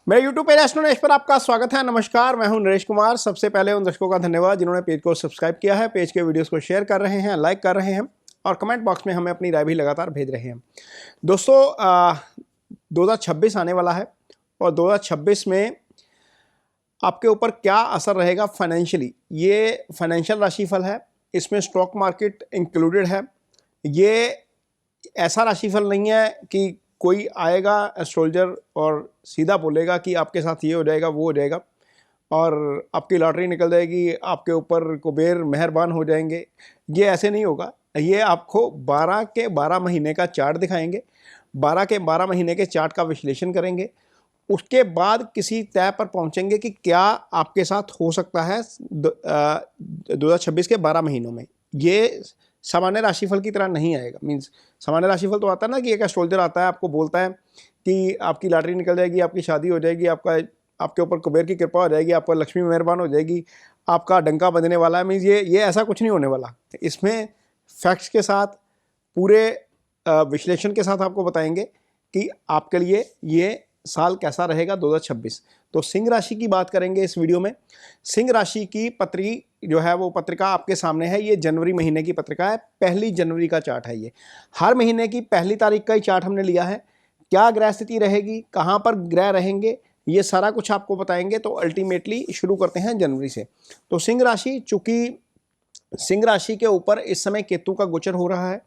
मेरे YouTube page astro Naresh पर आपका स्वागत है। नमस्कार, मैं हूं नरेश कुमार। सबसे पहले उन दर्शकों का धन्यवाद जिन्होंने पेज को सब्सक्राइब किया है, पेज के वीडियोस को शेयर कर रहे हैं, लाइक कर रहे हैं और कमेंट बॉक्स में हमें अपनी राय भी लगातार भेज रहे हैं। दोस्तों 2026 आने वाला है और 2026 में आपके ऊपर क्या असर रहेगा फाइनेंशियली, ये फाइनेंशियल राशिफल है, इसमें स्टॉक मार्केट इंक्लूडेड है। ये ऐसा राशिफल नहीं है कि कोई आएगा एस्ट्रोलॉजर और सीधा बोलेगा कि आपके साथ ये हो जाएगा वो हो जाएगा और आपकी लॉटरी निकल जाएगी, आपके ऊपर कुबेर मेहरबान हो जाएंगे। ये ऐसे नहीं होगा। ये आपको 12 के 12 महीने का चार्ट दिखाएंगे, 12 के 12 महीने के चार्ट का विश्लेषण करेंगे, उसके बाद किसी तय पर पहुंचेंगे कि क्या आपके साथ हो सकता है 2026 के 12 महीनों में। ये सामान्य राशिफल की तरह नहीं आएगा। मीन्स सामान्य राशिफल तो आता है ना कि एक एस्ट्रोलॉजर आता है, आपको बोलता है कि आपकी लॉटरी निकल जाएगी, आपकी शादी हो जाएगी, आपके ऊपर कुबेर की कृपा हो जाएगी, आपका लक्ष्मी मेहरबान हो जाएगी, आपका डंका बजने वाला है। मीन्स ये ऐसा कुछ नहीं होने वाला। इसमें फैक्ट्स के साथ, पूरे विश्लेषण के साथ आपको बताएंगे कि आपके लिए ये साल कैसा रहेगा 2026। तो सिंह राशि की बात करेंगे इस वीडियो में। सिंह राशि की पत्री जो है वो पत्रिका आपके सामने है। ये जनवरी महीने की पत्रिका है, 1 जनवरी का चार्ट है। ये हर महीने की 1 तारीख का ही चार्ट हमने लिया है। क्या ग्रह स्थिति रहेगी, कहाँ पर ग्रह रहेंगे, ये सारा कुछ आपको बताएंगे। तो अल्टीमेटली शुरू करते हैं जनवरी से। तो सिंह राशि, चूंकि सिंह राशि के ऊपर इस समय केतु का गोचर हो रहा है,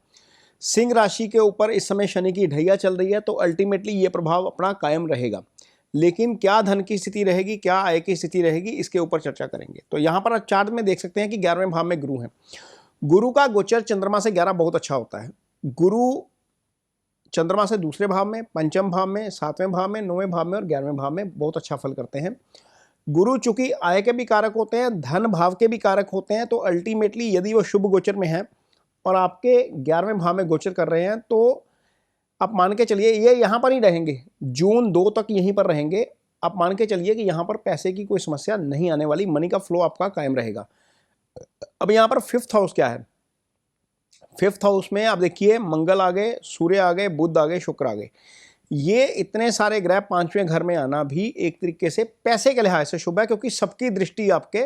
सिंह राशि के ऊपर इस समय शनि की ढैया चल रही है, तो अल्टीमेटली ये प्रभाव अपना कायम रहेगा। लेकिन क्या धन की स्थिति रहेगी, क्या आय की स्थिति रहेगी, इसके ऊपर चर्चा करेंगे। तो यहाँ पर चार्ट में देख सकते हैं कि 11वें भाव में गुरु है। गुरु का गोचर चंद्रमा से 11 बहुत अच्छा होता है। गुरु चंद्रमा से दूसरे भाव में, पंचम भाव में, 7वें भाव में, 9वें भाव में और 11वें भाव में बहुत अच्छा फल करते हैं। गुरु चूंकि आय के भी कारक होते हैं, धन भाव के भी कारक होते हैं, तो अल्टीमेटली यदि वो शुभ गोचर में है और आपके 11वें भाव में गोचर कर रहे हैं, तो आप मान के चलिए ये यहाँ पर ही रहेंगे, जून 2 तक यहीं पर रहेंगे। आप मान के चलिए कि यहाँ पर पैसे की कोई समस्या नहीं आने वाली, मनी का फ्लो आपका कायम रहेगा। अब यहाँ पर 5th हाउस क्या है? 5th हाउस में आप देखिए मंगल आ गए, सूर्य आ गए, बुध आ गए, शुक्र आ गए। ये इतने सारे ग्रह 5वें घर में आना भी एक तरीके से पैसे के लिहाज से शुभ है, क्योंकि सबकी दृष्टि आपके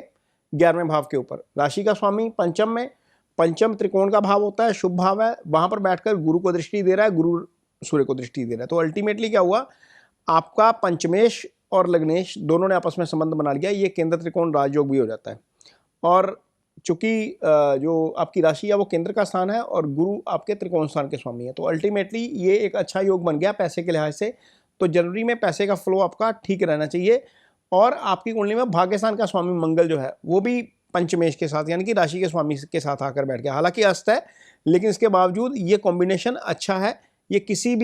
11वें भाव के ऊपर। राशि का स्वामी पंचम में, पंचम त्रिकोण का भाव होता है, शुभ भाव है, वहां पर बैठकर गुरु को दृष्टि दे रहा है, गुरु सूर्य को दृष्टि दे रहा है। तो अल्टीमेटली क्या हुआ, आपका पंचमेश और लग्नेश दोनों ने आपस में संबंध बना लिया। ये केंद्र त्रिकोण राजयोग भी हो जाता है। और चूंकि जो आपकी राशि है वो केंद्र का स्थान है और गुरु आपके त्रिकोण स्थान के स्वामी है, तो अल्टीमेटली ये एक अच्छा योग बन गया पैसे के लिहाज से। तो जनवरी में पैसे का फ्लो आपका ठीक रहना चाहिए। और आपकी कुंडली में भाग्य स्थान का स्वामी मंगल जो है वो भी पंचमेश के साथ, यानी कि राशि के स्वामी के साथ आकर बैठ गया। हालांकि अस्त है, लेकिन इसके बावजूद ये कॉम्बिनेशन अच्छा है। ये किसी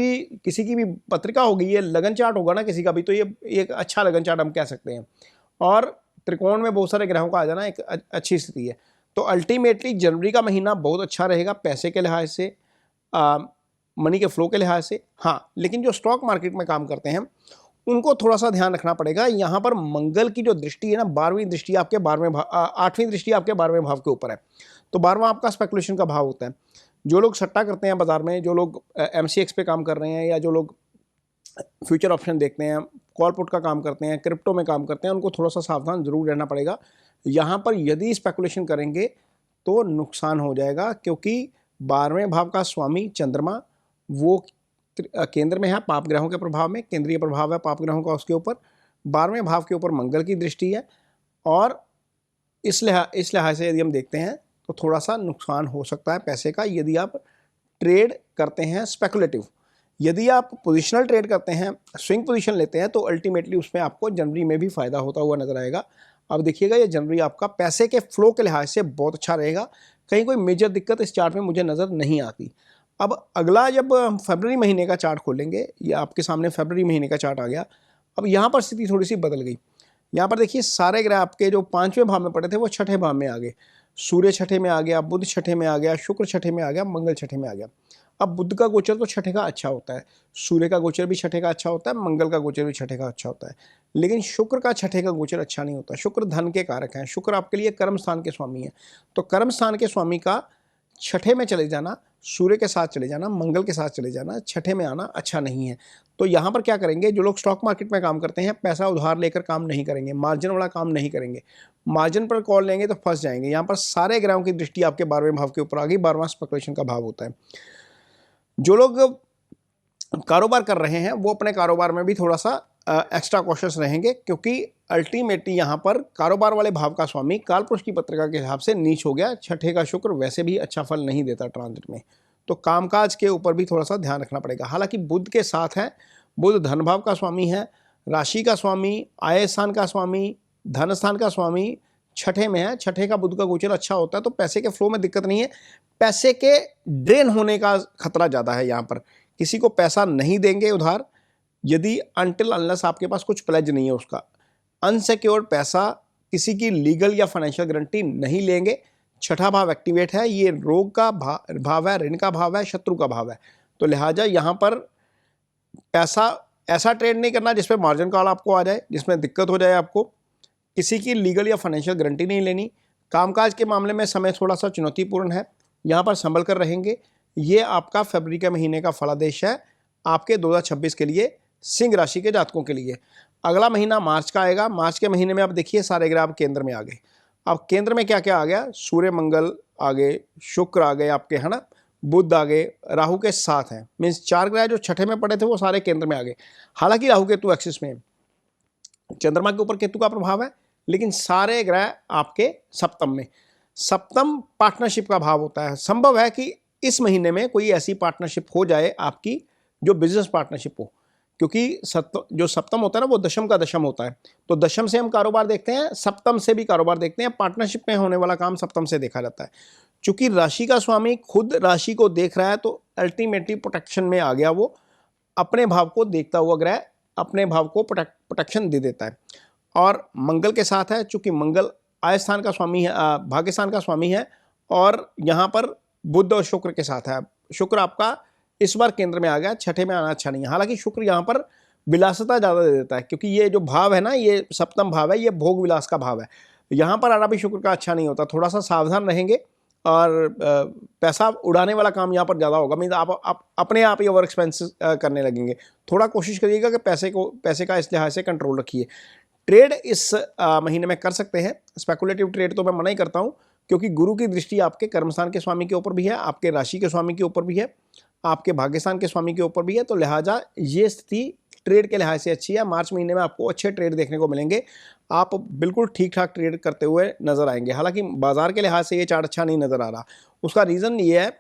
की भी पत्रिका होगी, ये लगन चार्ट होगा ना किसी का भी, तो ये एक अच्छा लगन चार्ट हम कह सकते हैं। और त्रिकोण में बहुत सारे ग्रहों का आ जाना एक अच्छी स्थिति है। तो अल्टीमेटली जनवरी का महीना बहुत अच्छा रहेगा पैसे के लिहाज से, मनी के फ्लो के लिहाज से। हाँ, लेकिन जो स्टॉक मार्केट में काम करते हैं उनको थोड़ा सा ध्यान रखना पड़ेगा। यहाँ पर मंगल की जो दृष्टि है ना, 12वीं दृष्टि आपके 12वें भाव, 8वीं दृष्टि आपके 12वें भाव के ऊपर है। तो 12वां आपका स्पेकुलेशन का भाव होता है। जो लोग सट्टा करते हैं बाजार में, जो लोग MCX पे काम कर रहे हैं, या जो लोग फ्यूचर ऑप्शन देखते हैं, कॉल पुट का काम करते हैं, क्रिप्टो में काम करते हैं, उनको थोड़ा सा सावधान जरूर रहना पड़ेगा। यहाँ पर यदि स्पेकुलेशन करेंगे तो नुकसान हो जाएगा, क्योंकि 12वें भाव का स्वामी चंद्रमा वो केंद्र में है पाप ग्रहों के प्रभाव में, केंद्रीय प्रभाव है पाप ग्रहों का उसके ऊपर। 12वें भाव के ऊपर मंगल की दृष्टि है और इस लिहाज से यदि हम देखते हैं तो थोड़ा सा नुकसान हो सकता है पैसे का, यदि आप ट्रेड करते हैं स्पेकुलेटिव। यदि आप पोजिशनल ट्रेड करते हैं, स्विंग पोजीशन लेते हैं, तो अल्टीमेटली उसमें आपको जनवरी में भी फायदा होता हुआ नजर आएगा। अब देखिएगा ये जनवरी आपका पैसे के फ्लो के लिहाज से बहुत अच्छा रहेगा। कहीं कोई मेजर दिक्कत इस चार्ट में मुझे नज़र नहीं आती। अब अगला जब हम फरवरी महीने का चार्ट खोलेंगे, या आपके सामने फरवरी महीने का चार्ट आ गया, अब यहाँ पर स्थिति थोड़ी सी बदल गई। यहाँ पर देखिए सारे ग्रह आपके जो 5वें भाव में पड़े थे वो 6ठे भाव में आ गए। सूर्य 6ठे में आ गया, बुध 6ठे में आ गया, शुक्र 6ठे में आ गया, मंगल 6ठे में आ गया। अब बुध का गोचर तो 6ठे का अच्छा होता है, सूर्य का गोचर भी 6ठे का अच्छा होता है, मंगल का गोचर भी 6ठे का अच्छा होता है। लेकिन शुक्र का 6ठे का गोचर अच्छा नहीं होता। शुक्र धन के कारक हैं, शुक्र आपके लिए कर्म स्थान के स्वामी है। तो कर्म स्थान के स्वामी का 6ठे में चले जाना सूर्य के साथ चले जाना, मंगल के साथ चले जाना, छठे में आना अच्छा नहीं है। तो यहाँ पर क्या करेंगे, जो लोग स्टॉक मार्केट में काम करते हैं पैसा उधार लेकर काम नहीं करेंगे, मार्जिन वाला काम नहीं करेंगे। मार्जिन पर कॉल लेंगे तो फंस जाएंगे। यहाँ पर सारे ग्रहों की दृष्टि आपके 12वें भाव के ऊपर आ गई। 12वां स्पेकुलेशन का भाव होता है। जो लोग कारोबार कर रहे हैं वो अपने कारोबार में भी थोड़ा सा एक्स्ट्रा कॉशियस रहेंगे, क्योंकि अल्टीमेटली यहाँ पर कारोबार वाले भाव का स्वामी कालपुरुष की पत्रिका के हिसाब से नीच हो गया। छठे का शुक्र वैसे भी अच्छा फल नहीं देता ट्रांजिट में, तो कामकाज के ऊपर भी थोड़ा सा ध्यान रखना पड़ेगा। हालांकि बुध के साथ है, बुध धन भाव का स्वामी है, राशि का स्वामी, आय स्थान का स्वामी, धन स्थान का स्वामी छठे में है। छठे का बुध का गोचर अच्छा होता है तो पैसे के फ्लो में दिक्कत नहीं है। पैसे के ड्रेन होने का खतरा ज़्यादा है। यहाँ पर किसी को पैसा नहीं देंगे उधार, यदि अनटिल अनलेस आपके पास कुछ प्लेज नहीं है उसका। अनसिक्योर्ड पैसा, किसी की लीगल या फाइनेंशियल गारंटी नहीं लेंगे। छठा भाव एक्टिवेट है, ये रोग का भाव है, ऋण का भाव है, शत्रु का भाव है। तो लिहाजा यहाँ पर पैसा ऐसा ट्रेड नहीं करना जिसमें मार्जिन कॉल आपको आ जाए, जिसमें दिक्कत हो जाए आपको। किसी की लीगल या फाइनेंशियल गारंटी नहीं लेनी। कामकाज के मामले में समय थोड़ा सा चुनौतीपूर्ण है, यहाँ पर संभल कर रहेंगे। ये आपका फरवरी के महीने का फलादेश है आपके 2026 के लिए, सिंह राशि के जातकों के लिए। अगला महीना मार्च का आएगा। मार्च के महीने में आप देखिए सारे ग्रह अब केंद्र में आ गए। अब केंद्र में क्या क्या आ गया, सूर्य मंगल आ गए, शुक्र आ गए आपके, है ना, बुध आ गए, राहु के साथ हैं। मीन्स 4 ग्रह जो छठे में पड़े थे वो सारे केंद्र में आ गए। हालांकि राहु केतु एक्सिस में, चंद्रमा के ऊपर केतु का प्रभाव है, लेकिन सारे ग्रह आपके सप्तम में। सप्तम पार्टनरशिप का भाव होता है। संभव है कि इस महीने में कोई ऐसी पार्टनरशिप हो जाए आपकी जो बिजनेस पार्टनरशिप हो, क्योंकि जो सप्तम होता है ना वो दशम का दशम होता है। तो दशम से हम कारोबार देखते हैं, सप्तम से भी कारोबार देखते हैं। पार्टनरशिप में होने वाला काम सप्तम से देखा जाता है। चूंकि राशि का स्वामी खुद राशि को देख रहा है तो अल्टीमेटली प्रोटेक्शन में आ गया। वो अपने भाव को देखता हुआ ग्रह अपने भाव को प्रोटेक्शन दे देता है। और मंगल के साथ है, चूंकि मंगल आय स्थान का स्वामी है, भाग्य स्थान का स्वामी है, और यहाँ पर बुध और शुक्र के साथ है। शुक्र आपका इस बार केंद्र में आ गया, छठे में आना अच्छा नहीं है। हालांकि शुक्र यहाँ पर विलासिता ज़्यादा दे देता है, क्योंकि ये जो भाव है ना, ये सप्तम भाव है, ये भोग विलास का भाव है। यहाँ पर आना भी शुक्र का अच्छा नहीं होता। थोड़ा सा सावधान रहेंगे और पैसा उड़ाने वाला काम यहाँ पर ज़्यादा होगा। मीन्स आप अपने आप ही ओवर एक्सपेंसेस करने लगेंगे। थोड़ा कोशिश करिएगा कि पैसे का इस लिहाज से कंट्रोल रखिए। ट्रेड इस महीने में कर सकते हैं। स्पेकुलेटिव ट्रेड तो मैं मना ही करता हूँ, क्योंकि गुरु की दृष्टि आपके कर्मस्थान के स्वामी के ऊपर भी है, आपके राशि के स्वामी के ऊपर भी है, आपके भाग्यस्थान के स्वामी के ऊपर भी है। तो लिहाजा ये स्थिति ट्रेड के लिहाज से अच्छी है। मार्च महीने में आपको अच्छे ट्रेड देखने को मिलेंगे। आप बिल्कुल ठीक ठाक ट्रेड करते हुए नजर आएंगे। हालांकि बाजार के लिहाज से ये चार्ट अच्छा नहीं नजर आ रहा। उसका रीज़न ये है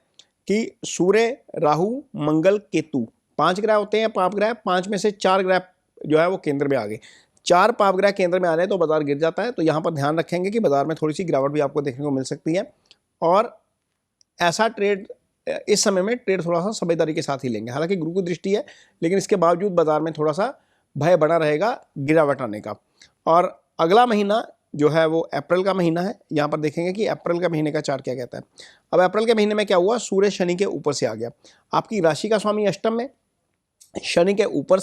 कि सूर्य, राहु, मंगल, केतु 5 ग्रह होते हैं। 5 ग्रह, 5 में से 4 ग्रह जो है वो केंद्र में आ गए। 4 पाप ग्रह केंद्र में आ रहे हैं तो बाजार गिर जाता है। तो यहाँ पर ध्यान रखेंगे कि बाजार में थोड़ी सी गिरावट भी आपको देखने को मिल सकती है। और ऐसा ट्रेड इस समय में ट्रेड थोड़ा सा समझदारी के साथ ही लेंगे। हालांकि गुरु की दृष्टि है, लेकिन इसके बावजूद बाजार में थोड़ा सा भय बना रहेगा गिरावट आने का। और अगला महीना जो है वो अप्रैल का महीना है। यहाँ पर देखेंगे कि अप्रैल का महीने का चार्ट क्या कहता है। अब अप्रैल के महीने में क्या हुआ, सूर्य शनि के ऊपर से आ गया। आपकी राशि का स्वामी अष्टम में, शनि के ऊपर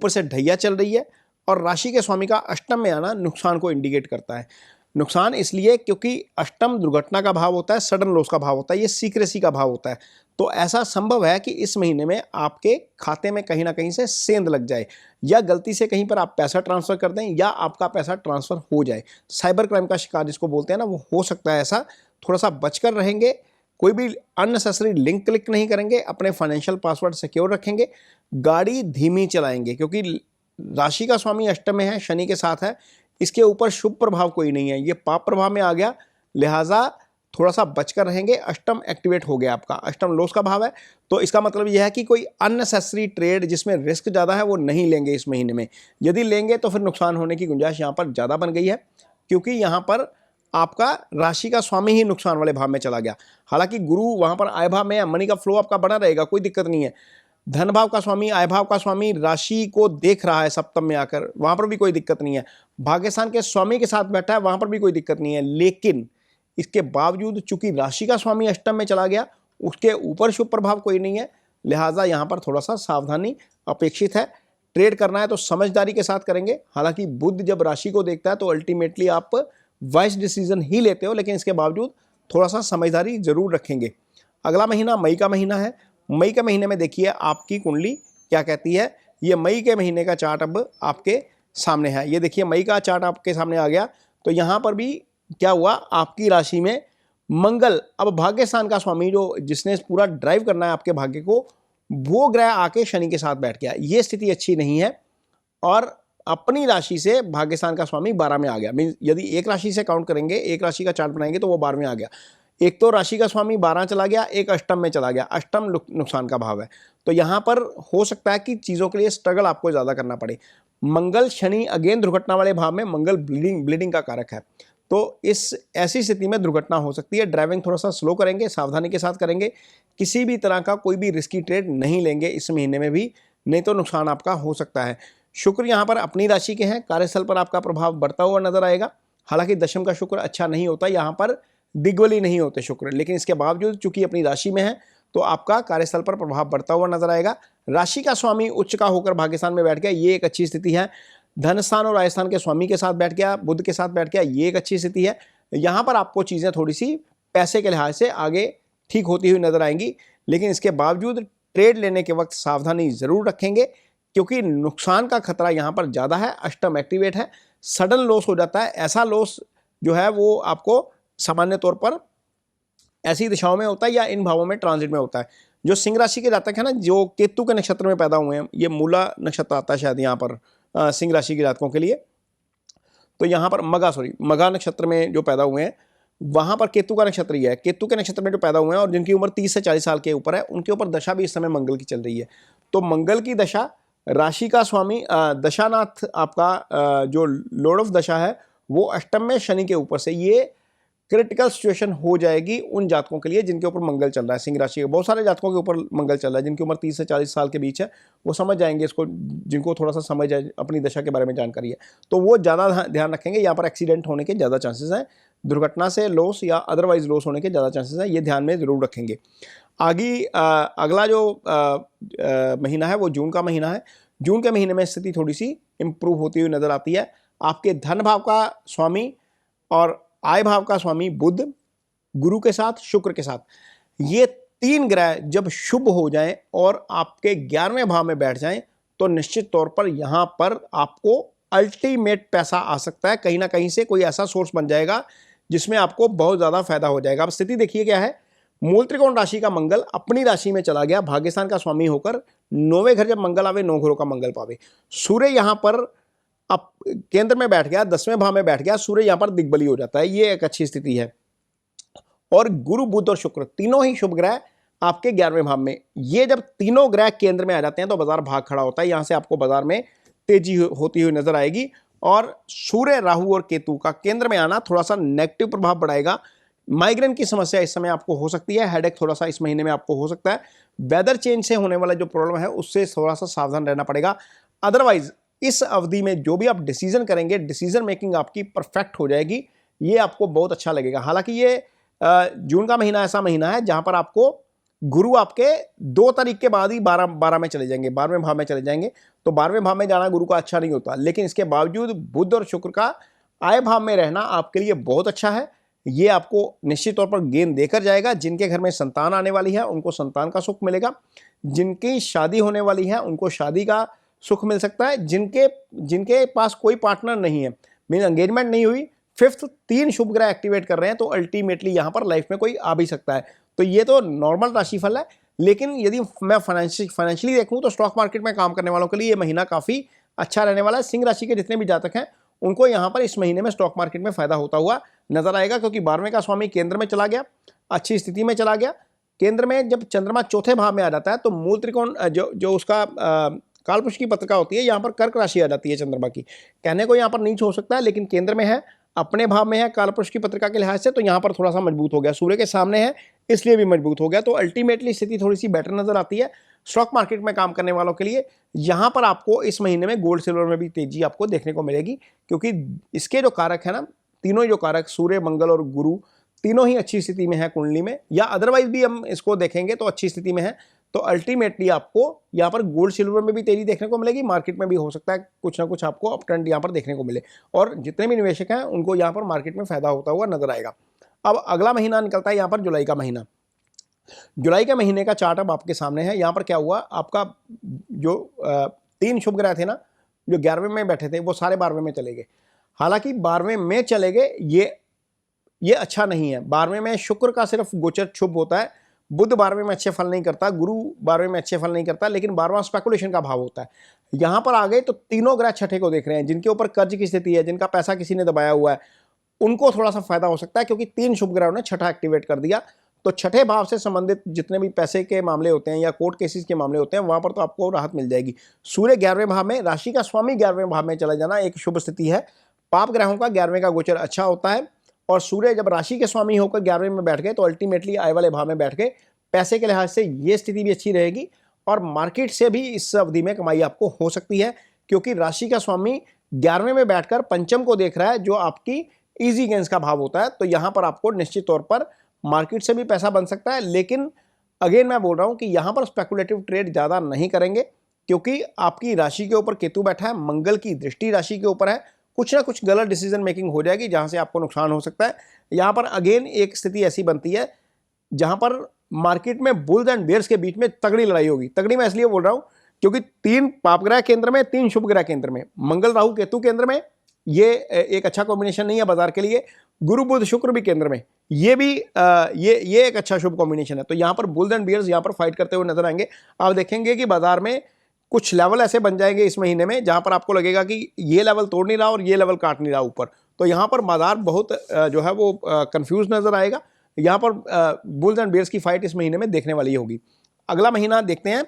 से ढैया चल रही है, और राशि के स्वामी का अष्टम में आना नुकसान को इंडिकेट करता है। नुकसान इसलिए क्योंकि अष्टम दुर्घटना का भाव होता है, सडन लॉस का भाव होता है, ये सीक्रेसी का भाव होता है। तो ऐसा संभव है कि इस महीने में आपके खाते में कहीं ना कहीं से सेंध लग जाए, या गलती से कहीं पर आप पैसा ट्रांसफर कर दें, या आपका पैसा ट्रांसफर हो जाए। साइबर क्राइम का शिकार जिसको बोलते हैं ना, वो हो सकता है ऐसा। थोड़ा सा बचकर रहेंगे, कोई भी अननेसेसरी लिंक क्लिक नहीं करेंगे, अपने फाइनेंशियल पासवर्ड सिक्योर रखेंगे, गाड़ी धीमी चलाएंगे, क्योंकि राशि का स्वामी अष्टम में है, शनि के साथ है, इसके ऊपर शुभ प्रभाव कोई नहीं है, ये पाप प्रभाव में आ गया। लिहाजा थोड़ा सा बचकर रहेंगे। अष्टम एक्टिवेट हो गया आपका, अष्टम लॉस का भाव है। तो इसका मतलब यह है कि कोई अननेसेसरी ट्रेड जिसमें रिस्क ज़्यादा है वो नहीं लेंगे इस महीने में। यदि लेंगे तो फिर नुकसान होने की गुंजाइश यहाँ पर ज़्यादा बन गई है, क्योंकि यहाँ पर आपका राशि का स्वामी ही नुकसान वाले भाव में चला गया। हालांकि गुरु वहाँ पर आय भाव में है, मनी का फ्लो आपका बना रहेगा, कोई दिक्कत नहीं है। धन भाव का स्वामी, आय भाव का स्वामी राशि को देख रहा है सप्तम में आकर, वहां पर भी कोई दिक्कत नहीं है। भाग्यस्थान के स्वामी के साथ बैठा है, वहां पर भी कोई दिक्कत नहीं है। लेकिन इसके बावजूद चूंकि राशि का स्वामी अष्टम में चला गया, उसके ऊपर शुभ प्रभाव कोई नहीं है, लिहाजा यहाँ पर थोड़ा सा सावधानी अपेक्षित है। ट्रेड करना है तो समझदारी के साथ करेंगे। हालांकि बुध जब राशि को देखता है तो अल्टीमेटली आप वाइज डिसीजन ही लेते हो, लेकिन इसके बावजूद थोड़ा सा समझदारी जरूर रखेंगे। अगला महीना मई का महीना है। मई के महीने में देखिए आपकी कुंडली क्या कहती है। ये मई के महीने का चार्ट अब आपके सामने है। ये देखिए मई का चार्ट आपके सामने आ गया। तो यहाँ पर भी क्या हुआ, आपकी राशि में मंगल, अब भाग्य स्थान का स्वामी जो जिसने पूरा ड्राइव करना है आपके भाग्य को, वो ग्रह आके शनि के साथ बैठ गया। ये स्थिति अच्छी नहीं है। और अपनी राशि से भाग्य स्थान का स्वामी 12 में आ गया। मीन यदि एक राशि से काउंट करेंगे, एक राशि का चार्ट बनाएंगे तो वो 12 में आ गया। एक तो राशि का स्वामी 12 चला गया, एक अष्टम में चला गया। अष्टम नुकसान का भाव है। तो यहाँ पर हो सकता है कि चीज़ों के लिए स्ट्रगल आपको ज़्यादा करना पड़े। मंगल शनि अगेन दुर्घटना वाले भाव में, मंगल ब्लीडिंग का कारक है। तो इस ऐसी स्थिति में दुर्घटना हो सकती है। ड्राइविंग थोड़ा सा स्लो करेंगे, सावधानी के साथ करेंगे। किसी भी तरह का कोई भी रिस्की ट्रेड नहीं लेंगे इस महीने में भी, नहीं तो नुकसान आपका हो सकता है। शुक्र यहाँ पर अपनी राशि के हैं, कार्यस्थल पर आपका प्रभाव बढ़ता हुआ नजर आएगा। हालांकि दशम का शुक्र अच्छा नहीं होता, यहाँ पर दिग्बली नहीं होते शुक्र, लेकिन इसके बावजूद चूंकि अपनी राशि में है तो आपका कार्यस्थल पर प्रभाव बढ़ता हुआ नजर आएगा। राशि का स्वामी उच्च का होकर भाग्यस्थान में बैठ गया, ये एक अच्छी स्थिति है। धन स्थान और राजस्थान के स्वामी के साथ बैठ गया, बुध के साथ बैठ गया, ये एक अच्छी स्थिति है। यहाँ पर आपको चीज़ें थोड़ी सी पैसे के लिहाज से आगे ठीक होती हुई नजर आएंगी, लेकिन इसके बावजूद ट्रेड लेने के वक्त सावधानी जरूर रखेंगे, क्योंकि नुकसान का खतरा यहाँ पर ज़्यादा है। अष्टम एक्टिवेट है, सडन लॉस हो जाता है। ऐसा लॉस जो है वो आपको सामान्य तौर पर ऐसी दिशाओं में होता है या इन भावों में ट्रांजिट में होता है। जो सिंह राशि के जातक है ना, जो केतु के नक्षत्र में पैदा हुए हैं, ये मूला नक्षत्र आता है शायद यहाँ पर सिंह राशि के जातकों के लिए। तो यहाँ पर मघा नक्षत्र में जो पैदा हुए हैं, वहाँ पर केतु का नक्षत्र ही है। केतु के नक्षत्र में जो पैदा हुए हैं और जिनकी उम्र 30 से 40 साल के ऊपर है, उनके ऊपर दशा भी इस समय मंगल की चल रही है। तो मंगल की दशा, राशि का स्वामी दशानाथ आपका जो लॉर्ड ऑफ दशा है वो अष्टम में शनि के ऊपर से, ये क्रिटिकल सिचुएशन हो जाएगी उन जातकों के लिए जिनके ऊपर मंगल चल रहा है। सिंह राशि के बहुत सारे जातकों के ऊपर मंगल चल रहा है जिनकी उम्र 30 से 40 साल के बीच है। वो समझ जाएंगे इसको, जिनको थोड़ा सा समझ है, अपनी दशा के बारे में जानकारी है, तो वो ज़्यादा ध्यान रखेंगे। यहाँ पर एक्सीडेंट होने के ज़्यादा चांसेस हैं, दुर्घटना से लॉस या अदरवाइज लॉस होने के ज़्यादा चांसेस हैं, ये ध्यान में ज़रूर रखेंगे। आगे अगला जो महीना है वो जून का महीना है। जून के महीने में स्थिति थोड़ी सी इंप्रूव होती हुई नजर आती है। आपके धन भाव का स्वामी और आय भाव का स्वामी बुध, गुरु के साथ, शुक्र के साथ, ये तीन ग्रह जब शुभ हो जाएं और आपके 11वें भाव में बैठ जाएं तो निश्चित तौर पर यहां पर आपको अल्टीमेट पैसा आ सकता है। कहीं ना कहीं से कोई ऐसा सोर्स बन जाएगा जिसमें आपको बहुत ज्यादा फायदा हो जाएगा। अब स्थिति देखिए क्या है। मूल त्रिकोण राशि का मंगल अपनी राशि में चला गया, भाग्यस्थान का स्वामी होकर। 9वें घर जब मंगल आवे, 9 घरों का मंगल पावे। सूर्य यहां पर अब केंद्र में बैठ गया, 10वें भाव में बैठ गया। सूर्य यहां पर दिग्बली हो जाता है, ये एक अच्छी स्थिति है। और गुरु, बुध और शुक्र तीनों ही शुभ ग्रह आपके 11वें भाव में। ये जब तीनों ग्रह केंद्र में आ जाते हैं तो बाजार भाग खड़ा होता है। यहां से आपको बाजार में तेजी होती हुई नजर आएगी। और सूर्य, राहु और केतु का केंद्र में आना थोड़ा सा नेगेटिव प्रभाव बढ़ाएगा। माइग्रेन की समस्या इस समय आपको हो सकती है, हेडेक थोड़ा सा इस महीने में आपको हो सकता है। वेदर चेंज से होने वाला जो प्रॉब्लम है उससे थोड़ा सा सावधान रहना पड़ेगा। अदरवाइज इस अवधि में जो भी आप डिसीजन करेंगे, डिसीजन मेकिंग आपकी परफेक्ट हो जाएगी, ये आपको बहुत अच्छा लगेगा। हालांकि ये जून का महीना ऐसा महीना है जहां पर आपको गुरु आपके 2 तारीख के बाद ही 12 में चले जाएंगे, 12वें भाव में चले जाएंगे। तो 12वें भाव में जाना गुरु का अच्छा नहीं होता, लेकिन इसके बावजूद बुध और शुक्र का आय भाव में रहना आपके लिए बहुत अच्छा है। ये आपको निश्चित तौर पर गेन देकर जाएगा। जिनके घर में संतान आने वाली है उनको संतान का सुख मिलेगा। जिनकी शादी होने वाली है उनको शादी का सुख मिल सकता है। जिनके पास कोई पार्टनर नहीं है, मीन एंगेजमेंट नहीं हुई, 5th 3 शुभ ग्रह एक्टिवेट कर रहे हैं, तो अल्टीमेटली यहां पर लाइफ में कोई आ भी सकता है। तो ये तो नॉर्मल राशिफल है। लेकिन यदि मैं फाइनेंशियली देखूं तो स्टॉक मार्केट में काम करने वालों के लिए ये महीना काफी अच्छा रहने वाला है। सिंह राशि के जितने भी जातक हैं उनको यहाँ पर इस महीने में स्टॉक मार्केट में फायदा होता हुआ नजर आएगा, क्योंकि 12वें का स्वामी केंद्र में चला गया, अच्छी स्थिति में चला गया। केंद्र में जब चंद्रमा चौथे भाव में आ जाता है तो मूल त्रिकोण जो उसका कालपुरुष की पत्रिका होती है, यहाँ पर कर्क राशि आ जाती है चंद्रमा की। कहने को यहाँ पर नीच हो सकता है, लेकिन केंद्र में है, अपने भाव में है कालपुरुष की पत्रिका के लिहाज से, तो यहाँ पर थोड़ा सा मजबूत हो गया। सूर्य के सामने है इसलिए भी मजबूत हो गया। तो अल्टीमेटली स्थिति थोड़ी सी बेटर नजर आती है स्टॉक मार्केट में काम करने वालों के लिए। यहाँ पर आपको इस महीने में गोल्ड सिल्वर में भी तेजी आपको देखने को मिलेगी, क्योंकि इसके जो कारक है ना, तीनों ही जो कारक सूर्य, मंगल और गुरु, तीनों ही अच्छी स्थिति में है कुंडली में, या अदरवाइज भी हम इसको देखेंगे तो अच्छी स्थिति में है। तो अल्टीमेटली आपको यहाँ पर गोल्ड सिल्वर में भी तेजी देखने को मिलेगी। मार्केट में भी हो सकता है कुछ ना कुछ आपको अप ट्रेंड यहाँ पर देखने को मिले, और जितने भी निवेशक हैं उनको यहाँ पर मार्केट में फायदा होता हुआ नजर आएगा। अब अगला महीना निकलता है यहाँ पर जुलाई का महीना। जुलाई के महीने का चार्ट अब आपके सामने है। यहाँ पर क्या हुआ, आपका जो 3 शुभ ग्रह थे ना, जो 11वें में बैठे थे, वो सारे 12वें में चले गए। हालांकि 12वें में चले गए, ये अच्छा नहीं है। 12वें में शुक्र का सिर्फ गोचर शुभ होता है, बुध 12वें में अच्छे फल नहीं करता, गुरु 12वें में अच्छे फल नहीं करता, लेकिन 12वां स्पेकुलेशन का भाव होता है। यहाँ पर आ गए तो तीनों ग्रह छठे को देख रहे हैं। जिनके ऊपर कर्ज की स्थिति है, जिनका पैसा किसी ने दबाया हुआ है, उनको थोड़ा सा फायदा हो सकता है, क्योंकि 3 शुभ ग्रहों ने छठा एक्टिवेट कर दिया। तो छठे भाव से संबंधित जितने भी पैसे के मामले होते हैं या कोर्ट केसेस के मामले होते हैं, वहां पर तो आपको राहत मिल जाएगी। सूर्य 11वें भाव में, राशि का स्वामी 11वें भाव में चला जाना एक शुभ स्थिति है। पाप ग्रहों का 11वें का गोचर अच्छा होता है, और सूर्य जब राशि के स्वामी होकर 11वें में बैठ गए तो अल्टीमेटली आय वाले भाव में बैठ गए। पैसे के लिहाज से ये स्थिति भी अच्छी रहेगी, और मार्केट से भी इस अवधि में कमाई आपको हो सकती है, क्योंकि राशि का स्वामी 11वें में बैठकर पंचम को देख रहा है, जो आपकी इजी गेंस का भाव होता है। तो यहां पर आपको निश्चित तौर पर मार्केट से भी पैसा बन सकता है, लेकिन अगेन मैं बोल रहा हूं कि यहां पर स्पेकुलेटिव ट्रेड ज्यादा नहीं करेंगे, क्योंकि आपकी राशि के ऊपर केतु बैठा है, मंगल की दृष्टि राशि के ऊपर है। कुछ ना कुछ गलत डिसीजन मेकिंग हो जाएगी, जहां से आपको नुकसान हो सकता है। यहां पर अगेन एक स्थिति ऐसी बनती है जहां पर मार्केट में बुल्स एंड बेयर्स के बीच में तगड़ी लड़ाई होगी। तगड़ी मैं इसलिए बोल रहा हूं क्योंकि 3 पापग्रह केंद्र में, 3 शुभ ग्रह केंद्र में, मंगल राहु केतु केंद्र में, ये एक अच्छा कॉम्बिनेशन नहीं है बाजार के लिए। गुरु बुध शुक्र भी केंद्र में, ये भी ये एक अच्छा शुभ कॉम्बिनेशन है। तो यहाँ पर बुल्स एंड बियर्स यहाँ पर फाइट करते हुए नजर आएंगे। आप देखेंगे कि बाजार में कुछ लेवल ऐसे बन जाएंगे इस महीने में, जहां पर आपको लगेगा कि ये लेवल तोड़ नहीं रहा और ये लेवल काट नहीं रहा ऊपर। तो यहाँ पर बाजार बहुत जो है वो कंफ्यूज नजर आएगा। यहाँ पर बुल्स एंड बियर्स की फाइट इस महीने में देखने वाली होगी। अगला महीना देखते हैं।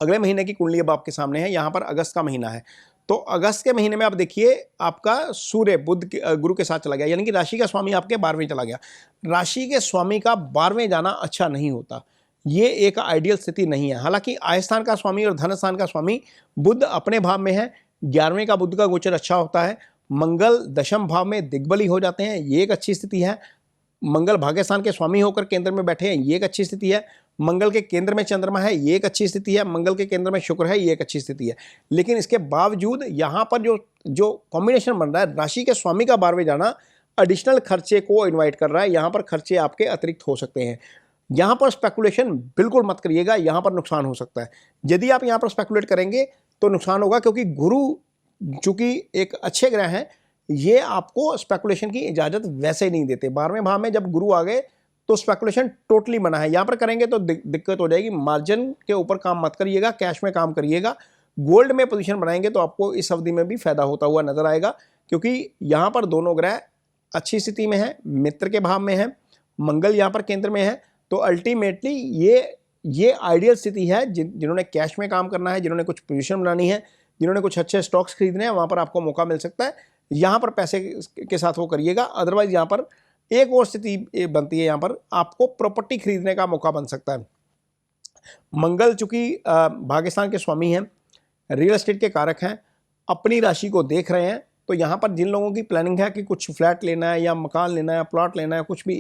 अगले महीने की कुंडली अब आपके सामने है। यहाँ पर अगस्त का महीना है। तो अगस्त के महीने में आप देखिए, आपका सूर्य बुध गुरु के साथ चला गया, यानी कि राशि का स्वामी आपके 12वें चला गया। राशि के स्वामी का 12वें जाना अच्छा नहीं होता, ये एक आइडियल स्थिति नहीं है। हालांकि आय स्थान का स्वामी और धन स्थान का स्वामी बुध अपने भाव में है, 11वें का बुध का गोचर अच्छा होता है। मंगल दशम भाव में दिग्बली हो जाते हैं, ये एक अच्छी स्थिति है। मंगल भाग्य स्थान के स्वामी होकर केंद्र में बैठे हैं, ये एक अच्छी स्थिति है। मंगल के केंद्र में चंद्रमा है, ये एक अच्छी स्थिति है। मंगल के केंद्र में शुक्र है, ये एक अच्छी स्थिति है। लेकिन इसके बावजूद यहाँ पर जो कॉम्बिनेशन बन रहा है, राशि के स्वामी का 12वें जाना एडिशनल खर्चे को इन्वाइट कर रहा है। यहाँ पर खर्चे आपके अतिरिक्त हो सकते हैं। यहाँ पर स्पेकुलेशन बिल्कुल मत करिएगा, यहाँ पर नुकसान हो सकता है। यदि आप यहाँ पर स्पेकुलेट करेंगे तो नुकसान होगा, क्योंकि गुरु चूंकि एक अच्छे ग्रह हैं, ये आपको स्पेकुलेशन की इजाजत वैसे ही नहीं देते। 12वें भाव में जब गुरु आ गए तो स्पेकुलेशन टोटली मना है। यहाँ पर करेंगे तो दिक्कत हो जाएगी। मार्जिन के ऊपर काम मत करिएगा, कैश में काम करिएगा। गोल्ड में पोजीशन बनाएंगे तो आपको इस अवधि में भी फायदा होता हुआ नजर आएगा, क्योंकि यहाँ पर दोनों ग्रह अच्छी स्थिति में है, मित्र के भाव में है, मंगल यहाँ पर केंद्र में है। तो अल्टीमेटली ये आइडियल स्थिति है। जिन्होंने कैश में काम करना है, जिन्होंने कुछ पोजीशन बनानी है, जिन्होंने कुछ अच्छे स्टॉक्स खरीदने हैं, वहाँ पर आपको मौका मिल सकता है। यहाँ पर पैसे के साथ वो करिएगा। अदरवाइज यहाँ पर एक और स्थिति बनती है, यहाँ पर आपको प्रॉपर्टी खरीदने का मौका बन सकता है। मंगल चूंकि भाग्यस्थान के स्वामी हैं, रियल एस्टेट के कारक हैं, अपनी राशि को देख रहे हैं। तो यहाँ पर जिन लोगों की प्लानिंग है कि कुछ फ्लैट लेना है या मकान लेना है, प्लॉट लेना है, कुछ भी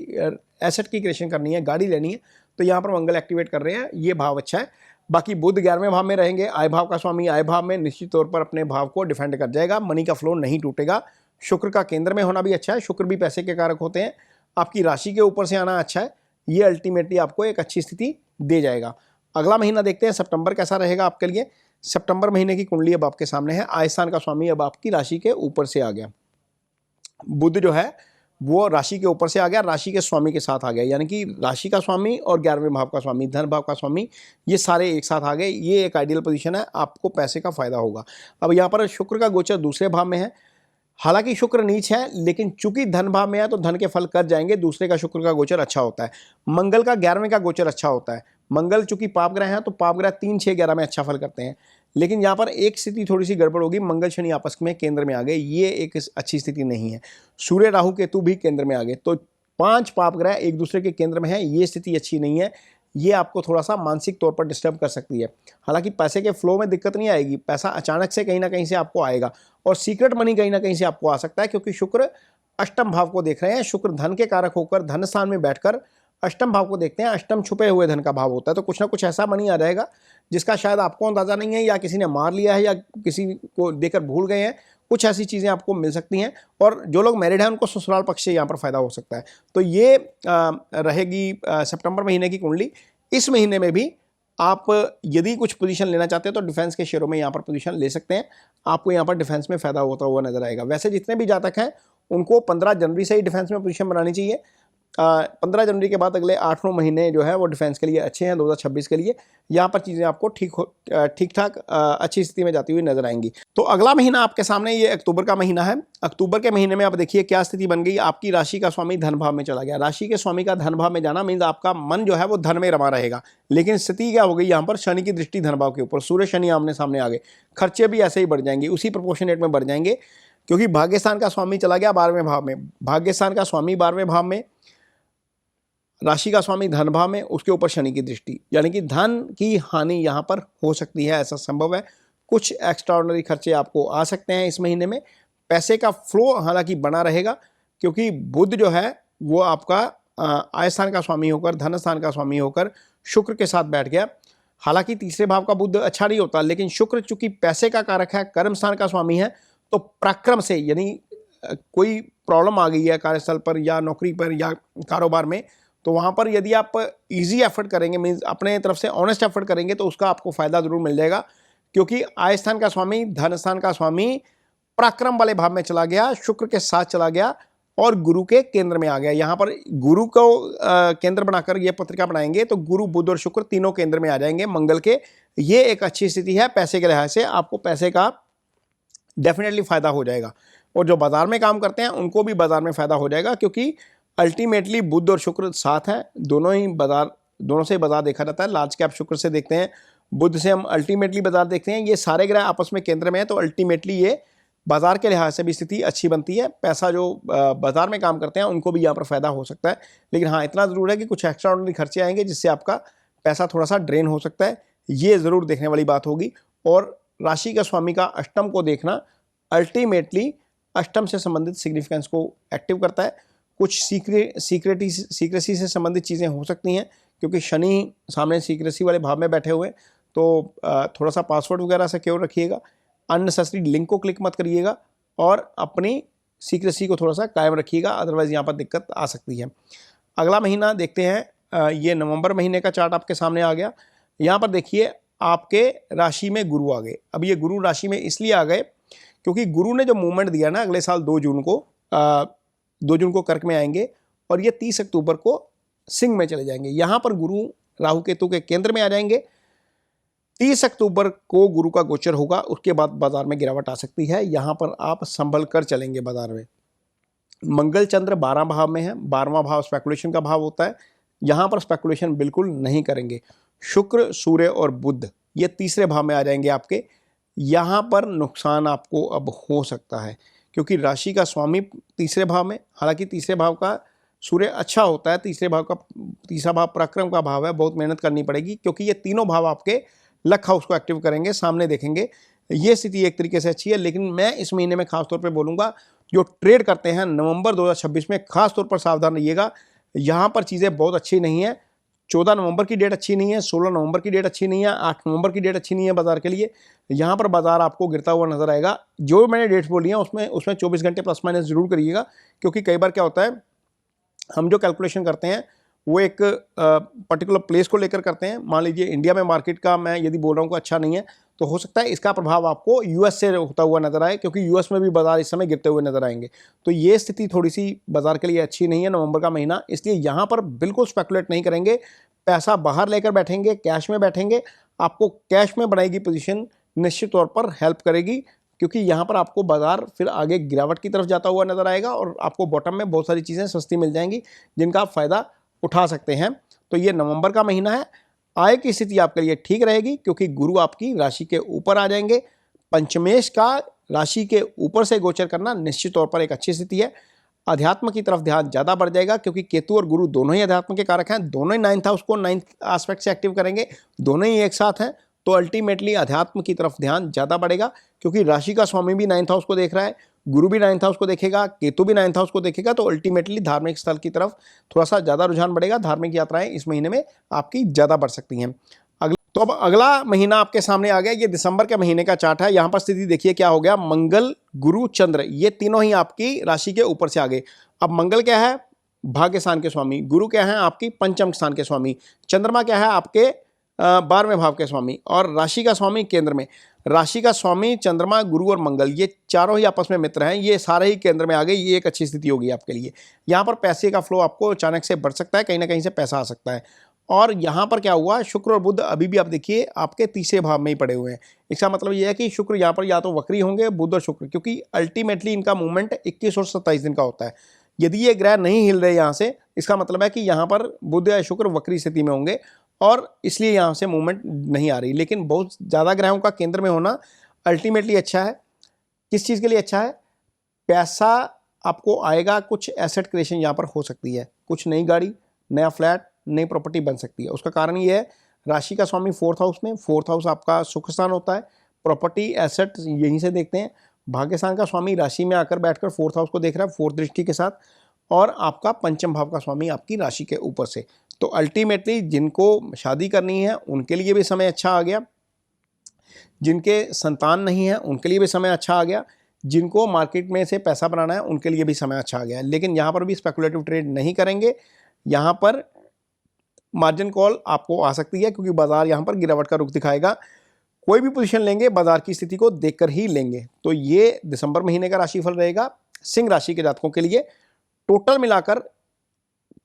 एसेट की क्रिएशन करनी है, गाड़ी लेनी है, तो यहाँ पर मंगल एक्टिवेट कर रहे हैं, ये भाव अच्छा है। बाकी बुध 11वें भाव में रहेंगे, आय भाव का स्वामी आय भाव में निश्चित तौर पर अपने भाव को डिफेंड कर जाएगा, मनी का फ्लो नहीं टूटेगा। शुक्र का केंद्र में होना भी अच्छा है, शुक्र भी पैसे के कारक होते हैं। आपकी राशि के ऊपर से आना अच्छा है, ये अल्टीमेटली आपको एक अच्छी स्थिति दे जाएगा। अगला महीना देखते हैं सितंबर कैसा रहेगा आपके लिए। सितंबर महीने की कुंडली अब आपके सामने है। आय स्थान का स्वामी अब आपकी राशि के ऊपर से आ गया। बुध जो है वो राशि के ऊपर से आ गया, राशि के स्वामी के साथ आ गया, यानी कि राशि का स्वामी और 11वें भाव का स्वामी, धन भाव का स्वामी, ये सारे एक साथ आ गए। ये एक आइडियल पोजीशन है, आपको पैसे का फायदा होगा। अब यहाँ पर शुक्र का गोचर दूसरे भाव में है। हालांकि शुक्र नीच है, लेकिन चूंकि धन भाव में है तो धन के फल कर जाएंगे। दूसरे का शुक्र का गोचर अच्छा होता है। मंगल का 11वें का गोचर अच्छा होता है। मंगल चूंकि पाप ग्रह है तो पाप ग्रह 3, 6, 11 में अच्छा फल करते हैं। लेकिन यहाँ पर एक स्थिति थोड़ी सी गड़बड़ होगी, मंगल शनि आपस में केंद्र में आ गए, ये एक अच्छी स्थिति नहीं है। सूर्य राहु केतु भी केंद्र में आ गए, तो 5 पाप ग्रह एक दूसरे के केंद्र में है, ये स्थिति अच्छी नहीं है। ये आपको थोड़ा सा मानसिक तौर पर डिस्टर्ब कर सकती है। हालांकि पैसे के फ्लो में दिक्कत नहीं आएगी, पैसा अचानक से कहीं ना कहीं से आपको आएगा, और सीक्रेट मनी कहीं ना कहीं से आपको आ सकता है, क्योंकि शुक्र अष्टम भाव को देख रहे हैं। शुक्र धन के कारक होकर धन स्थान में बैठकर अष्टम भाव को देखते हैं। अष्टम छुपे हुए धन का भाव होता है, तो कुछ ना कुछ ऐसा मनी आ जाएगा जिसका शायद आपको अंदाजा नहीं है, या किसी ने मार लिया है, या किसी को देकर भूल गए हैं। कुछ ऐसी चीज़ें आपको मिल सकती हैं। और जो लोग मैरिड हैं उनको ससुराल पक्ष से यहाँ पर फायदा हो सकता है। तो ये रहेगी सितंबर महीने की कुंडली। इस महीने में भी आप यदि कुछ पोजीशन लेना चाहते हैं तो डिफेंस के शेयरों में यहाँ पर पोजीशन ले सकते हैं। आपको यहाँ पर डिफेंस में फायदा होता हुआ नजर आएगा। वैसे जितने भी जातक हैं उनको 15 जनवरी से ही डिफेंस में पोजीशन बनानी चाहिए। 15 जनवरी के बाद अगले 8-9 महीने जो है वो डिफेंस के लिए अच्छे हैं। 2026 के लिए यहाँ पर चीज़ें आपको ठीक ठाक अच्छी स्थिति में जाती हुई नजर आएंगी। तो अगला महीना आपके सामने ये अक्टूबर का महीना है। अक्टूबर के महीने में आप देखिए क्या स्थिति बन गई। आपकी राशि का स्वामी धन भाव में चला गया। राशि के स्वामी का धन भाव में जाना मीन्स आपका मन जो है वो धन में रमा रहेगा। लेकिन स्थिति क्या हो गई, यहाँ पर शनि की दृष्टि धन भाव के ऊपर, सूर्य शनि आमने सामने आ गए। खर्चे भी ऐसे ही बढ़ जाएंगे, उसी प्रोपोर्शनेट में बढ़ जाएंगे, क्योंकि भाग्यस्थान का स्वामी चला गया 12वें भाव में। भाग्यस्थान का स्वामी 12वें भाव में, राशि का स्वामी धन भाव में, उसके ऊपर शनि की दृष्टि, यानी कि धन की हानि यहाँ पर हो सकती है, ऐसा संभव है। कुछ एक्स्ट्राऑर्डिनरी खर्चे आपको आ सकते हैं इस महीने में। पैसे का फ्लो हालांकि बना रहेगा, क्योंकि बुध जो है वो आपका आय स्थान का स्वामी होकर, धन स्थान का स्वामी होकर शुक्र के साथ बैठ गया। हालांकि तीसरे भाव का बुध अच्छा नहीं होता, लेकिन शुक्र चूंकि पैसे का कारक है, कर्म स्थान का स्वामी है, तो पराक्रम से, यानी कोई प्रॉब्लम आ गई है कार्यस्थल पर या नौकरी पर या कारोबार में, तो वहाँ पर यदि आप इजी एफर्ट करेंगे, मीन्स अपने तरफ से ऑनेस्ट एफर्ट करेंगे, तो उसका आपको फायदा जरूर मिल जाएगा। क्योंकि आय स्थान का स्वामी, धन स्थान का स्वामी पराक्रम वाले भाव में चला गया, शुक्र के साथ चला गया और गुरु के केंद्र में आ गया। यहाँ पर गुरु को केंद्र बनाकर ये पत्रिका बनाएंगे तो गुरु, बुध और शुक्र तीनों केंद्र में आ जाएंगे मंगल के। ये एक अच्छी स्थिति है। पैसे के लिहाज से आपको पैसे का डेफिनेटली फायदा हो जाएगा। और जो बाजार में काम करते हैं उनको भी बाजार में फायदा हो जाएगा, क्योंकि अल्टीमेटली बुध और शुक्र साथ हैं। दोनों से बाजार देखा जाता है। लार्ज कैप शुक्र से देखते हैं, बुध से हम अल्टीमेटली बाजार देखते हैं। ये सारे ग्रह आपस में केंद्र में है, तो अल्टीमेटली ये बाजार के लिहाज से भी स्थिति अच्छी बनती है। पैसा जो बाजार में काम करते हैं उनको भी यहाँ पर फायदा हो सकता है। लेकिन हाँ, इतना जरूर है कि कुछ एक्स्ट्रा ऑर्डिनरी खर्चे आएंगे जिससे आपका पैसा थोड़ा सा ड्रेन हो सकता है। ये जरूर देखने वाली बात होगी। और राशि का स्वामी का अष्टम को देखना अल्टीमेटली अष्टम से संबंधित सिग्निफिकेंस को एक्टिव करता है। कुछ सीक्रेसी से संबंधित चीज़ें हो सकती हैं, क्योंकि शनि सामने सीक्रेसी वाले भाव में बैठे हुए हैं। तो थोड़ा सा पासवर्ड वगैरह सिक्योर रखिएगा, अननेसेसरी लिंक को क्लिक मत करिएगा और अपनी सीक्रेसी को थोड़ा सा कायम रखिएगा, अदरवाइज यहाँ पर दिक्कत आ सकती है। अगला महीना देखते हैं। ये नवंबर महीने का चार्ट आपके सामने आ गया। यहाँ पर देखिए आपके राशि में गुरु आ गए। अब ये गुरु राशि में इसलिए आ गए क्योंकि गुरु ने जो मूवमेंट दिया ना, अगले साल 2 जून को कर्क में आएंगे और ये 30 अक्टूबर को सिंह में चले जाएंगे। यहाँ पर गुरु राहु केतु के केंद्र में आ जाएंगे। 30 अक्टूबर को गुरु का गोचर होगा, उसके बाद बाजार में गिरावट आ सकती है। यहाँ पर आप संभल कर चलेंगे बाजार में। मंगल चंद्र 12 भाव में है। 12वां भाव स्पेकुलेशन का भाव होता है। यहाँ पर स्पेकुलेशन बिल्कुल नहीं करेंगे। शुक्र, सूर्य और बुध ये तीसरे भाव में आ जाएंगे आपके। यहाँ पर नुकसान आपको अब हो सकता है, क्योंकि राशि का स्वामी तीसरे भाव में, हालांकि तीसरे भाव का सूर्य अच्छा होता है, तीसरा भाव पराक्रम का भाव है, बहुत मेहनत करनी पड़ेगी, क्योंकि ये तीनों भाव आपके लक हाउस को एक्टिव करेंगे, सामने देखेंगे। ये स्थिति एक तरीके से अच्छी है। लेकिन मैं इस महीने में खासतौर पे बोलूँगा, जो ट्रेड करते हैं नवंबर 2026 में खासतौर पर सावधान रहिएगा। यहाँ पर चीज़ें बहुत अच्छी नहीं है। 14 नवंबर की डेट अच्छी नहीं है, 16 नवंबर की डेट अच्छी नहीं है, 8 नवंबर की डेट अच्छी नहीं है बाजार के लिए। यहाँ पर बाजार आपको गिरता हुआ नजर आएगा। जो मैंने डेट्स बोली हैं उसमें 24 घंटे प्लस माइनस जरूर करिएगा, क्योंकि कई बार क्या होता है, हम जो कैलकुलेशन करते हैं वो एक पर्टिकुलर प्लेस को लेकर करते हैं। मान लीजिए इंडिया में मार्केट का मैं यदि बोल रहा हूँ कि अच्छा नहीं है, तो हो सकता है इसका प्रभाव आपको यूएस से होता हुआ नजर आए, क्योंकि यूएस में भी बाजार इस समय गिरते हुए नजर आएंगे। तो ये स्थिति थोड़ी सी बाजार के लिए अच्छी नहीं है नवंबर का महीना। इसलिए यहाँ पर बिल्कुल स्पेकुलेट नहीं करेंगे। पैसा बाहर लेकर बैठेंगे, कैश में बैठेंगे। आपको कैश में बनाएगी पोजीशन निश्चित तौर पर हेल्प करेगी, क्योंकि यहाँ पर आपको बाजार फिर आगे गिरावट की तरफ जाता हुआ नजर आएगा और आपको बॉटम में बहुत सारी चीज़ें सस्ती मिल जाएंगी जिनका आप फायदा उठा सकते हैं। तो ये नवंबर का महीना है। आय की स्थिति आपके लिए ठीक रहेगी, क्योंकि गुरु आपकी राशि के ऊपर आ जाएंगे। पंचमेश का राशि के ऊपर से गोचर करना निश्चित तौर पर एक अच्छी स्थिति है। अध्यात्म की तरफ ध्यान ज़्यादा बढ़ जाएगा, क्योंकि केतु और गुरु दोनों ही अध्यात्म के कारक हैं। दोनों ही 9th हाउस को 9th एस्पेक्ट से एक्टिव करेंगे, दोनों ही एक साथ हैं। तो अल्टीमेटली अध्यात्म की तरफ ध्यान ज़्यादा बढ़ेगा, क्योंकि राशि का स्वामी भी 9th हाउस को देख रहा है, गुरु भी 9th हाउस को देखेगा, केतु भी 9th हाउस को देखेगा, तो अल्टीमेटली धार्मिक स्थल की तरफ थोड़ा सा ज़्यादा रुझान बढ़ेगा। धार्मिक यात्राएं इस महीने में आपकी ज़्यादा बढ़ सकती हैं। तो अब अगला महीना आपके सामने आ गया, ये दिसंबर के महीने का चार्ट है। यहाँ पर स्थिति देखिए क्या हो गया, मंगल, गुरु, चंद्र, ये तीनों ही आपकी राशि के ऊपर से आ गए। अब मंगल क्या है, भाग्य स्थान के स्वामी, गुरु क्या है आपकी पंचम स्थान के स्वामी, चंद्रमा क्या है आपके 12वें भाव के स्वामी, और राशि का स्वामी केंद्र में। राशि का स्वामी चंद्रमा, गुरु और मंगल, ये चारों ही आपस में मित्र हैं, ये सारे ही केंद्र में आ गए। ये एक अच्छी स्थिति होगी आपके लिए। यहाँ पर पैसे का फ्लो आपको अचानक से बढ़ सकता है, कहीं ना कहीं से पैसा आ सकता है। और यहाँ पर क्या हुआ, शुक्र और बुध अभी भी आप देखिए आपके तीसरे भाव में ही पड़े हुए हैं। इसका मतलब ये है कि शुक्र यहाँ पर या तो वक्री होंगे, बुध और शुक्र, क्योंकि अल्टीमेटली इनका मूवमेंट 21 और 27 दिन का होता है। यदि ये ग्रह नहीं हिल रहे यहाँ से, इसका मतलब है कि यहाँ पर बुध या शुक्र वक्री स्थिति में होंगे और इसलिए यहाँ से मूवमेंट नहीं आ रही। लेकिन बहुत ज़्यादा ग्रहों का केंद्र में होना अल्टीमेटली अच्छा है। किस चीज़ के लिए अच्छा है, पैसा आपको आएगा, कुछ एसेट क्रिएशन यहाँ पर हो सकती है, कुछ नई गाड़ी, नया फ्लैट, नई प्रॉपर्टी बन सकती है। उसका कारण ये है, राशि का स्वामी 4th हाउस में, 4th हाउस आपका सुख स्थान होता है, प्रॉपर्टी एसेट यहीं से देखते हैं। भाग्य स्थान का स्वामी राशि में आकर बैठकर 4th हाउस को देख रहा है 4th दृष्टि के साथ, और आपका पंचम भाव का स्वामी आपकी राशि के ऊपर से। तो अल्टीमेटली जिनको शादी करनी है उनके लिए भी समय अच्छा आ गया, जिनके संतान नहीं है उनके लिए भी समय अच्छा आ गया, जिनको मार्केट में से पैसा बनाना है उनके लिए भी समय अच्छा आ गया। लेकिन यहाँ पर भी स्पेकुलेटिव ट्रेड नहीं करेंगे, यहाँ पर मार्जिन कॉल आपको आ सकती है, क्योंकि बाजार यहाँ पर गिरावट का रुख दिखाएगा। कोई भी पोजीशन लेंगे बाजार की स्थिति को देखकर ही लेंगे। तो ये दिसंबर महीने का राशिफल रहेगा सिंह राशि के जातकों के लिए। टोटल मिलाकर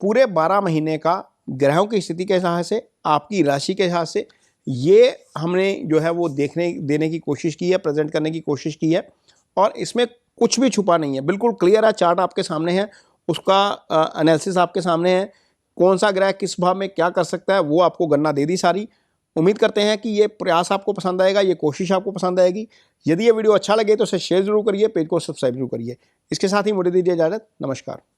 पूरे 12 महीने का ग्रहों की स्थिति के हिसाब से, आपकी राशि के हिसाब से, ये हमने जो है वो देने की कोशिश की है, प्रेजेंट करने की कोशिश की है। और इसमें कुछ भी छुपा नहीं है, बिल्कुल क्लियर है। चार्ट आपके सामने है, उसका एनालिसिस आपके सामने है, कौन सा ग्रह किस भाव में क्या कर सकता है वो आपको गणना दे दी सारी। उम्मीद करते हैं कि ये प्रयास आपको पसंद आएगा, ये कोशिश आपको पसंद आएगी। यदि ये वीडियो अच्छा लगे तो इसे शेयर जरूर करिए, पेज को सब्सक्राइब जरूर करिए। इसके साथ ही मुझे दीजिए इजाजत, नमस्कार।